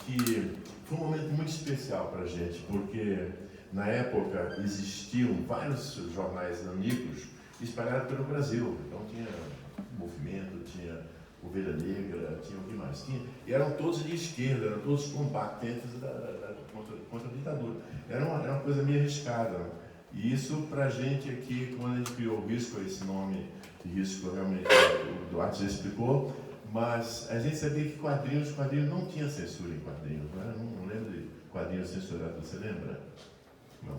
que foi um momento muito especial para a gente, porque na época existiam vários jornais nanicos espalhados pelo Brasil. Então tinha Movimento, tinha Ovelha Negra, tinha o que mais? E eram todos de esquerda, eram todos combatentes contra a ditadura. Era uma coisa meio arriscada. E isso para a gente aqui, quando a gente criou o Risco, esse nome de Risco realmente o Duarte já explicou, mas a gente sabia que quadrinhos não tinha censura em quadrinhos. Não lembro de quadrinhos censurados, você lembra? Não.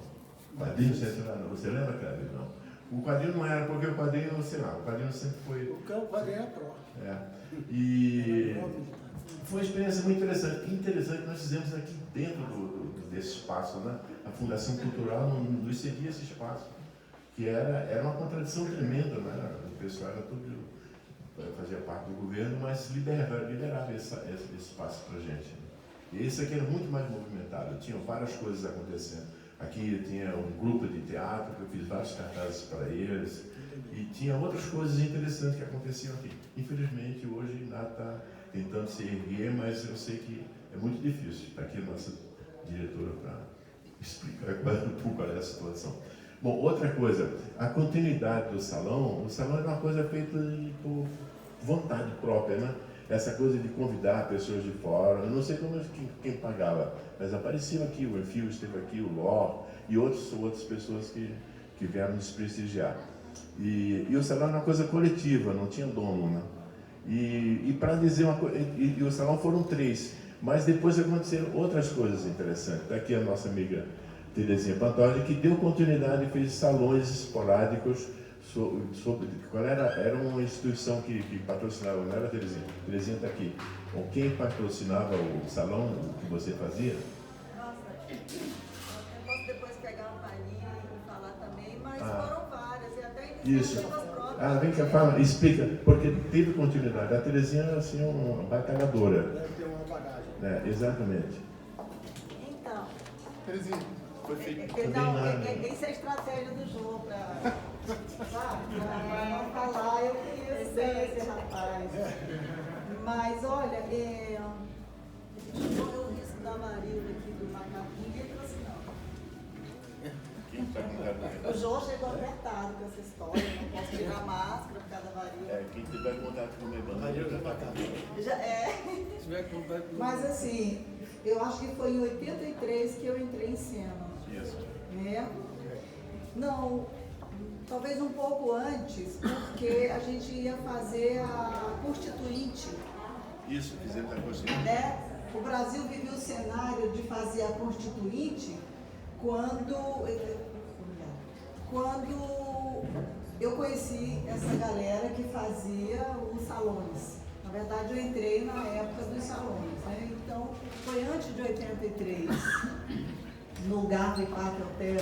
Quadrinho censurado, você lembra, Cláudio? Não. O quadrinho não era, porque o quadrinho, sei lá, o quadrinho sempre foi... O quadrinho é pró. E foi uma experiência muito interessante. Que interessante que nós fizemos aqui dentro desse espaço, né? A Fundação Cultural nos cedia esse espaço, que era uma contradição tremenda, né? O pessoal era tudo, fazia parte do governo, mas liberava esse espaço para a gente. E esse aqui era muito mais movimentado, tinha várias coisas acontecendo. Aqui tinha um grupo de teatro, que eu fiz vários cartazes para eles, e tinha outras coisas interessantes que aconteciam aqui. Infelizmente, hoje nada está tentando se erguer, mas eu sei que é muito difícil. Está aqui a nossa diretora para explicar qual é a situação. Bom, outra coisa, a continuidade do salão, o salão é uma coisa feita por vontade própria, né? Essa coisa de convidar pessoas de fora, eu não sei quem pagava, mas apareciam aqui, o Enfio esteve aqui, o Ló e outras pessoas que vieram nos prestigiar. E o salão era uma coisa coletiva, não tinha dono, né? E para dizer uma coisa, e o salão foram 3, mas depois aconteceram outras coisas interessantes. Está aqui a nossa amiga Terezinha Pantoja, que deu continuidade e fez salões esporádicos sobre qual era uma instituição que patrocinava, não era, Terezinha? Terezinha está aqui. Ou quem patrocinava o salão que você fazia? Nossa, eu posso depois pegar um palhinho e falar também, mas foram várias, e até iniciativas próprias. Vem cá, fala, explica, porque teve continuidade. A Terezinha era assim, uma batalhadora. Deve ter uma bagagem. Exatamente. Então, Terezinha. isso é a estratégia do jogo, para não falar, eu queria ser esse rapaz. Mas olha, o risco da varíola aqui do macaquinho, ninguém trouxe não. O João chegou apertado com essa história, não posso tirar a máscara por causa da varíola. Quem tiver contato com o meu irmão, Varíola já está Mas assim, eu acho que foi em 83 que eu entrei em cena. Isso. Não, talvez um pouco antes, porque a gente ia fazer a Constituinte. Isso, fizemos a Constituinte. Né? O Brasil vivia o cenário de fazer a Constituinte quando eu conheci essa galera que fazia os salões. Na verdade, eu entrei na época dos salões, né? Então, foi antes de 83, no Garvey Park Hotel,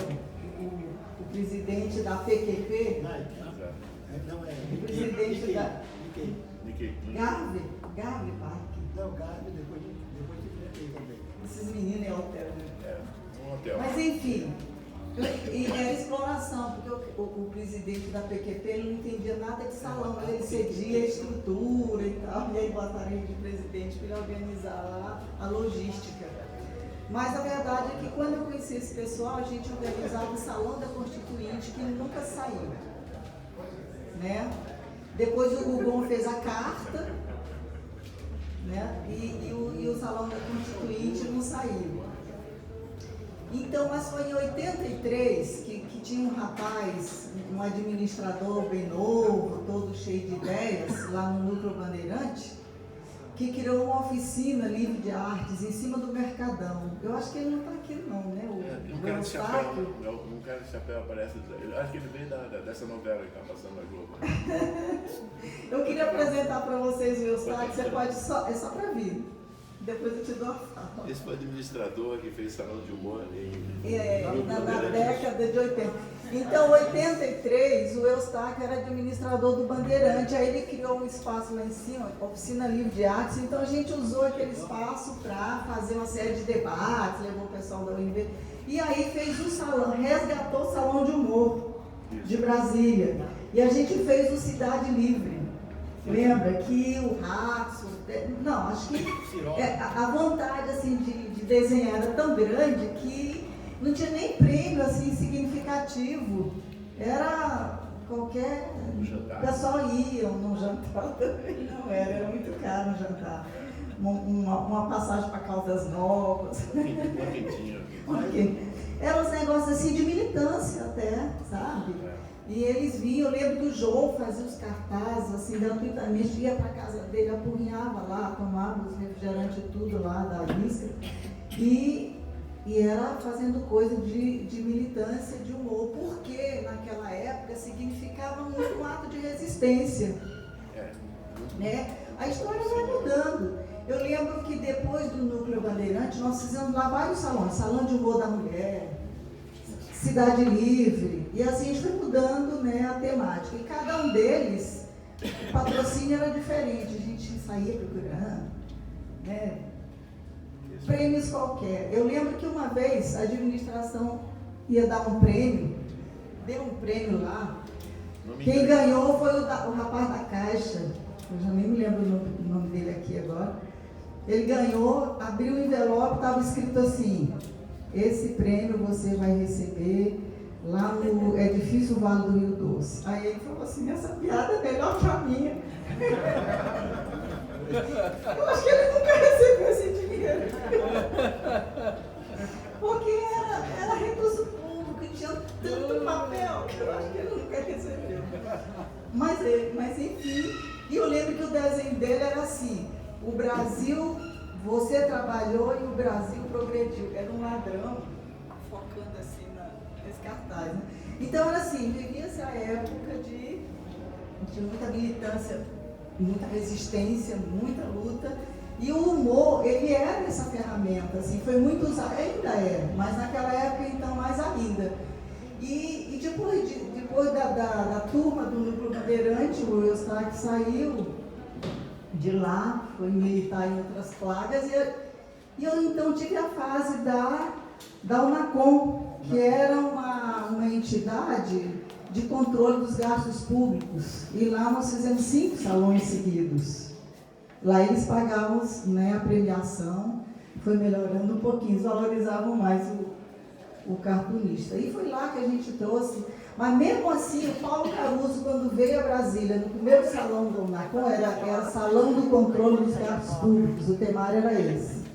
o presidente da PQP, o presidente da Garvey Park. Não, Garvey, depois de também. Esses meninos é hotel, né? Um hotel. Mas enfim, era exploração, porque o presidente da PQP ele não entendia nada de salão, ele cedia a estrutura e tal, e aí botaram ele de presidente para organizar lá a logística. Mas a verdade é que quando eu conheci esse pessoal, a gente organizava o Salão da Constituinte, que nunca saiu. Né? Depois o Gugon fez a carta, né? E o Salão da Constituinte não saiu. Então, mas foi em 83 que tinha um rapaz, um administrador bem novo, todo cheio de ideias, lá no Núcleo Bandeirante, que criou uma oficina livre de artes em cima do Mercadão. Eu acho que ele não está aqui não, né? Um cara de chapéu aparece, eu acho que ele veio dessa novela que está passando na Globo. Eu queria apresentar para vocês o Eustáquio, você pode só, é só para vir. Depois eu te dou a fala. Esse foi o administrador que fez salão de humor na década de 80. Então, em 83, o Eustáquio era administrador do Bandeirante, aí ele criou um espaço lá em cima, oficina livre de artes, então a gente usou aquele espaço para fazer uma série de debates, levou o pessoal da UNB, e aí fez o salão, resgatou o Salão de Humor de Brasília, e a gente fez o Cidade Livre, Lembra que o Raxo, não, acho que a vontade assim, de desenhar era tão grande que não tinha nem prêmio assim, significativo. Era qualquer. O pessoal ia num jantar também, não era muito caro um jantar. Uma passagem para Caldas Novas. Eram uns negócios assim de militância até, sabe? E eles vinham, eu lembro que o João fazia os cartazes, assim, gratuitamente, ia para a casa dele, apurrinhava lá, tomava os refrigerantes e tudo lá da lista. E era fazendo coisa de militância, de humor, porque naquela época significava muito um ato de resistência. Né? A história vai mudando. Eu lembro que depois do Núcleo Bandeirante, nós fizemos lá vários salões, Salão de Humor da Mulher, Cidade Livre, e assim a gente foi mudando, né, a temática. E cada um deles, o patrocínio era diferente, a gente saía procurando, né, prêmios qualquer. Eu lembro que uma vez a administração ia dar um prêmio, deu um prêmio lá, quem ganhou foi o rapaz da Caixa, eu já nem me lembro o nome dele aqui agora. Ele ganhou, abriu o envelope, estava escrito assim: esse prêmio você vai receber lá no Edifício Vale do Rio Doce. Aí ele falou assim: essa piada é melhor que a minha. Eu acho que ele nunca recebeu esse dinheiro. Porque era recurso público, tinha tanto papel que eu acho que ele nunca recebeu. Mas enfim, e eu lembro que o desenho dele era assim: o Brasil, você trabalhou e o Brasil progrediu. Era um ladrão focando assim nesse cartaz. Né? Então era assim, vivia-se a época de muita militância, muita resistência, muita luta. E o humor, ele era essa ferramenta, assim, foi muito usado, ainda é, mas naquela época então mais ainda. E depois da turma do Núcleo Bandeirante, o Eustáquio saiu de lá, foi militar em outras plagas, e eu então tive a fase da UNACOM, que era uma entidade de controle dos gastos públicos, e lá nós fizemos 5 salões seguidos. Lá eles pagavam, né, a premiação, foi melhorando um pouquinho, eles valorizavam mais o cartunista. E foi lá que a gente trouxe, mas mesmo assim, o Paulo Caruso, quando veio a Brasília, no primeiro salão do UNACOM, era Salão do Controle dos Gastos Públicos, o temário era esse.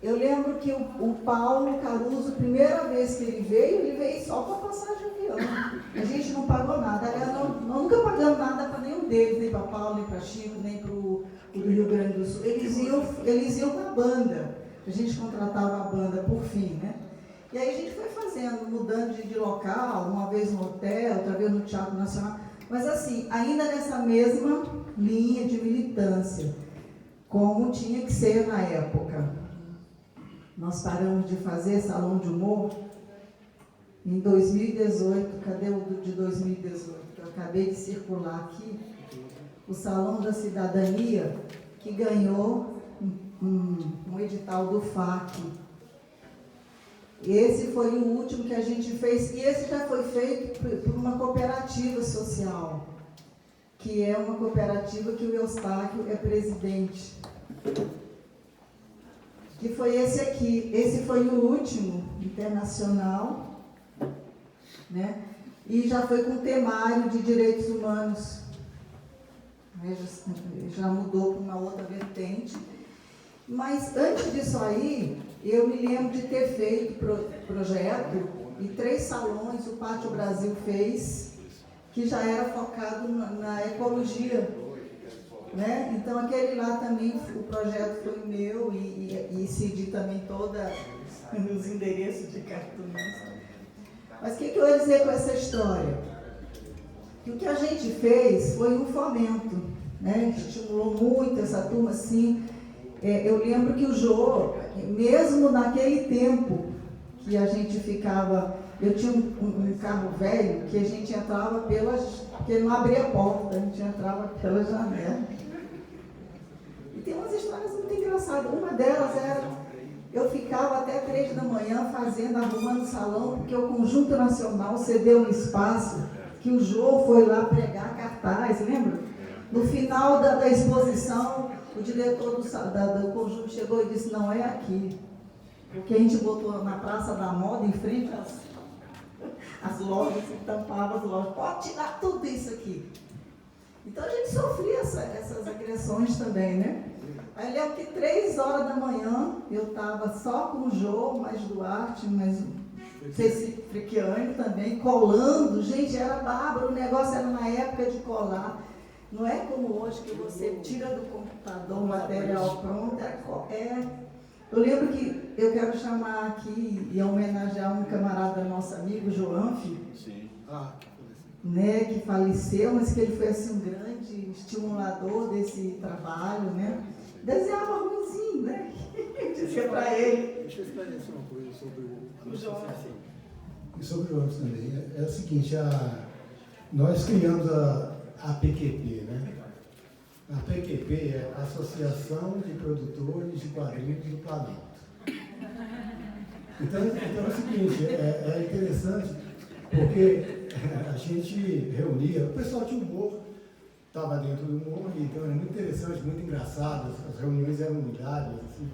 Eu lembro que o Paulo Caruso, a primeira vez que ele veio só com a passagem de avião. A gente não pagou nada. Aliás, nós nunca pagamos nada para nenhum deles, nem para Paulo, nem para Chico, nem para o Rio Grande do Sul. Eles iam com a banda. A gente contratava a banda por fim, né? E aí a gente foi fazendo, mudando de local, uma vez no hotel, outra vez no Teatro Nacional. Mas assim, ainda nessa mesma linha de militância, como tinha que ser na época. Nós paramos de fazer salão de humor em 2018. Cadê o de 2018? Eu acabei de circular aqui. O Salão da Cidadania, que ganhou um edital do FAC. Esse foi o último que a gente fez, e esse já foi feito por uma cooperativa social, que é uma cooperativa que o Eustáquio é presidente. Que foi esse aqui. Esse foi o último internacional, né? E já foi com temário de direitos humanos. Já mudou para uma outra vertente. Mas antes disso aí, eu me lembro de ter feito projeto e 3 salões o Pátio Brasil fez, que já era focado na ecologia. Né? Então aquele lá também, o projeto foi meu e cedi também todos os endereços de cartunista. Mas o que eu ia dizer com essa história? Que o que a gente fez foi um fomento, né? Estimulou muito essa turma, assim. Eu lembro que o Jô, mesmo naquele tempo que a gente ficava, eu tinha um carro velho que a gente entrava porque não abria a porta, a gente entrava pela janela. E tem umas histórias muito engraçadas. Uma delas era, eu ficava até 3 da manhã arrumando o salão, porque o Conjunto Nacional cedeu um espaço que o Jô foi lá pregar cartaz, lembra? No final da exposição, o diretor do conjunto chegou e disse, não é aqui. Porque a gente botou na Praça da Moda, em frente às lojas, e tampava as lojas. Pode tirar tudo isso aqui. Então a gente sofria essas agressões também, né? Aí eu lembro que 3 horas da manhã, eu estava só com o Jô, mais Duarte, mais Frequiane também, colando. Gente, era bárbaro, o negócio era na época de colar. Não é como hoje que você tira do computador o material pronto. Eu lembro que eu quero chamar aqui e homenagear um camarada nosso amigo, Joanfi, né, que faleceu, mas que ele foi assim, um grande estimulador desse trabalho, né? Desenhava ruimzinho, né? Dizia para ele. Deixa eu esclarecer uma coisa sobre a associação. E sobre o outro também. É o seguinte, nós criamos a PQP, né? A PQP é a Associação de Produtores de Quadrinhos do Planalto. Então é o seguinte, é interessante, porque a gente reunia, o pessoal tinha humor, estava dentro do humor, então era muito interessante, muito engraçado, as reuniões eram milhares, assim,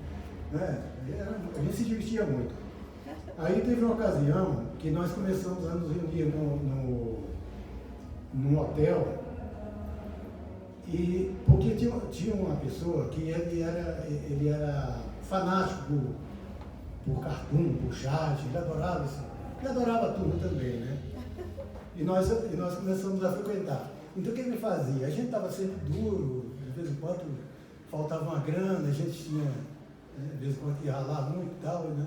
né? A gente se divertia muito. Aí teve uma ocasião que nós começamos a nos reunir num hotel, e porque tinha uma pessoa que ele era fanático por cartoon, por chat, ele adorava isso, ele adorava tudo também, né? E nós começamos a frequentar. Então o que ele fazia? A gente estava sempre duro, de vez em quando faltava uma grana, a gente tinha, né, de vez em quando ia ralar muito e tal, né?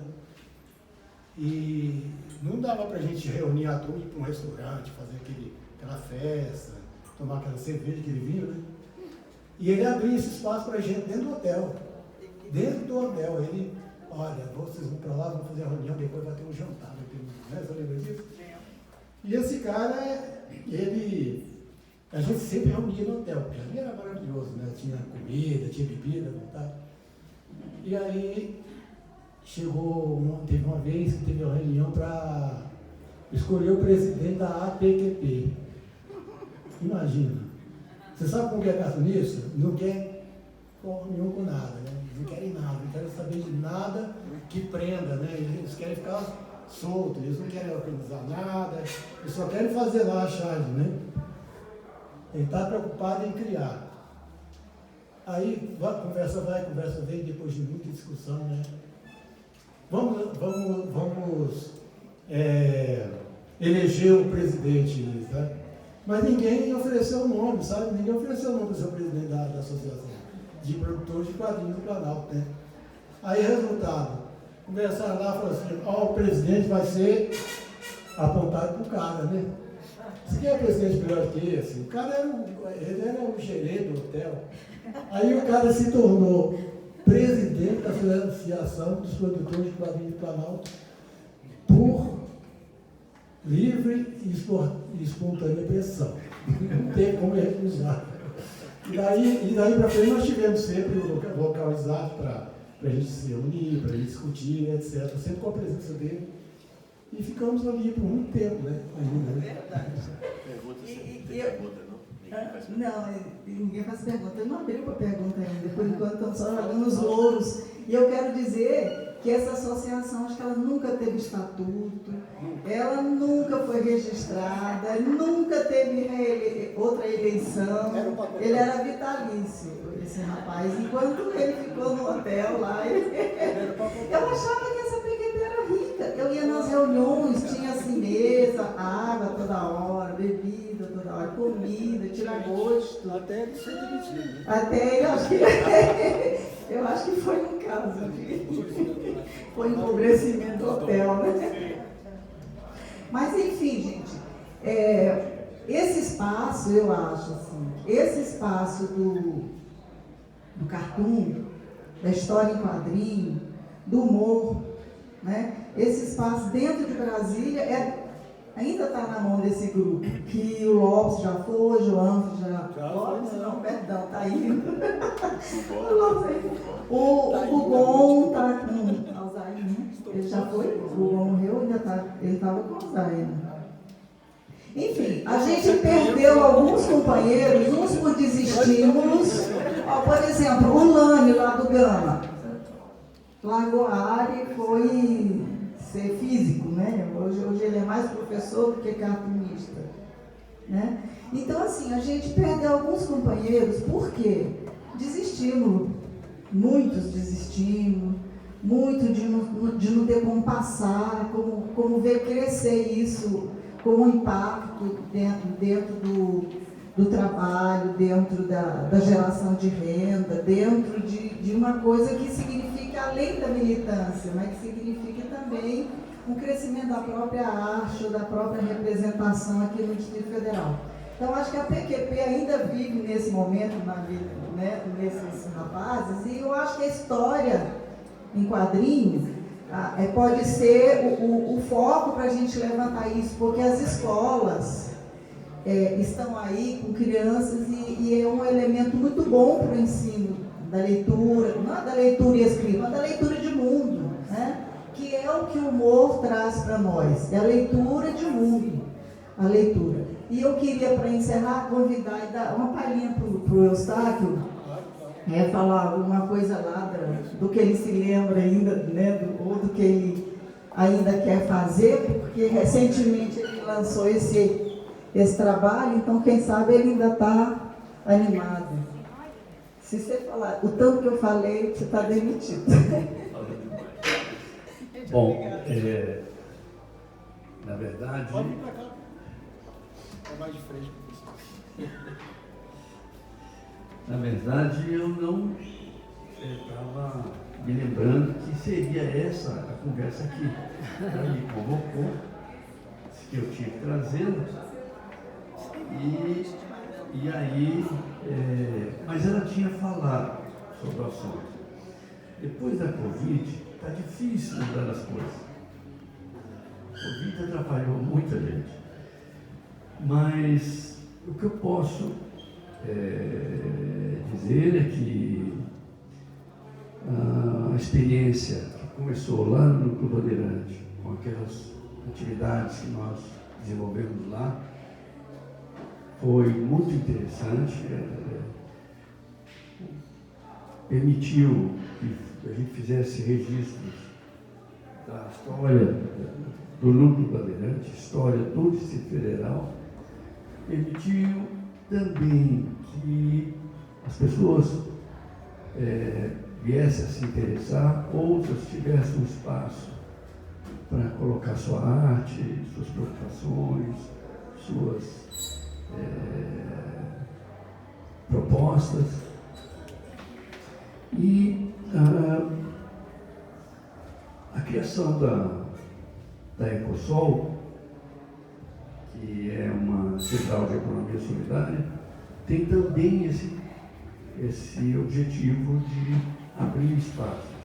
E não dava para a gente reunir a turma para um restaurante, fazer aquela festa, tomar aquela cerveja, aquele vinho, né? E ele abria esse espaço para a gente dentro do hotel. Dentro do hotel, ele, olha, vocês vão para lá, vão fazer a reunião, depois vai ter um jantar, vai ter, né? Você lembra disso? E esse cara, a gente sempre reunia no hotel, porque ali era maravilhoso, né? Tinha comida, tinha bebida, tá? E aí teve uma vez que teve uma reunião para escolher o presidente da APQP. Imagina. Você sabe como que é cartunista? Não quer nenhum com nada, né? Não querem nada, não querem saber de nada que prenda, né? Eles querem ficar soltos, eles não querem organizar nada, eles só querem fazer lá a charge, né? Ele está preocupado em criar. Aí conversa vai, conversa vem, depois de muita discussão, né? Vamos eleger o presidente, sabe? Mas ninguém ofereceu o nome, sabe? Ninguém ofereceu o nome para ser o presidente da Associação de Produtores de Quadrinhos do Planalto, né? Aí, resultado, conversaram lá e falaram assim, o presidente vai ser apontado para o cara, né? Você quer presidente melhor que esse? O cara ele era o gerente do hotel. Aí o cara se tornou presidente da Associação dos Produtores de Quadrinhos do Planalto por livre e espontânea pressão. Não tem como recusar. E daí para frente nós tivemos sempre o local exato para a gente se reunir, para a gente discutir, etc. Sempre com a presença dele. E ficamos ali por muito tempo, né? Ainda, né? Verdade. Pergunta, você tem pergunta, não? Ninguém faz pergunta. Não, ninguém faz pergunta. Eu não abri para pergunta ainda. Por enquanto estamos só jogando os louros. E eu quero dizer que essa associação, acho que ela nunca teve estatuto, ela nunca foi registrada, nunca teve outra eleição. Ele era vitalício, esse rapaz. Enquanto ele ficou no hotel lá, eu achava que essa PQP era rica. Eu ia nas reuniões, tinha assim mesa, água toda hora, bebida toda hora, comida, tira gosto. Até ele ser demitido. Até ele, eu acho que foi um caso, foi empobrecimento do hotel, né? Mas enfim, gente, esse espaço, eu acho assim, esse espaço do cartoon, da história em quadrinho, do humor, né? Esse espaço dentro de Brasília ainda está na mão desse grupo, que o Lopes já foi, o João já Lopes, não, perdão, está indo. O Gugon está com Alzheimer, ele já foi, o Gugon morreu, ele estava com Alzheimer. Enfim, a gente perdeu alguns companheiros, uns por desestímulos. Ó, por exemplo, o Lânio lá do Gama largou a área e foi ser físico, né? Hoje ele é mais professor do que cartunista, né? Então, assim, a gente perdeu alguns companheiros, por quê? Desestímulo, muitos desestímulos, muito de não ter como passar, como ver crescer isso com um impacto dentro do trabalho, dentro da geração de renda, dentro de uma coisa que significa além da militância, mas que significa também um crescimento da própria arte ou da própria representação aqui no Distrito Federal. Então, acho que a PQP ainda vive nesse momento na vida, né, nesses rapazes, e eu acho que a história em quadrinhos pode ser o foco para a gente levantar isso, porque as escolas estão aí com crianças e é um elemento muito bom para o ensino da leitura, não é da leitura e escrita, mas da leitura de mundo, né? Que é o que o humor traz para nós, é a leitura de mundo, a leitura. E eu queria, para encerrar, convidar e dar uma palhinha para o Eustáquio, falar alguma coisa lá do que ele se lembra ainda, né, ou do que ele ainda quer fazer, porque recentemente ele lançou esse trabalho, então quem sabe ele ainda está animado. Se você falar o tanto que eu falei, você está demitido. Bom, na verdade... Pode vir para cá. É mais de frente, professor. Na verdade, eu não estava me lembrando que seria essa a conversa aqui. Ela me convocou, disse que eu tinha que trazê-la, e aí, mas ela tinha falado sobre o assunto. Depois da Covid, está difícil lembrar das coisas. A Covid atrapalhou muita gente. Mas o que eu posso dizer é que a experiência que começou lá no Núcleo Bandeirante, com aquelas atividades que nós desenvolvemos lá, foi muito interessante, permitiu que a gente fizesse registros da história do Núcleo Bandeirante, história do Distrito Federal, permitiu também que as pessoas viessem a se interessar, outras tivessem um espaço para colocar sua arte, suas preocupações, suas propostas. E a criação da Ecosol, que é uma central de economia solidária, tem também esse objetivo de abrir espaço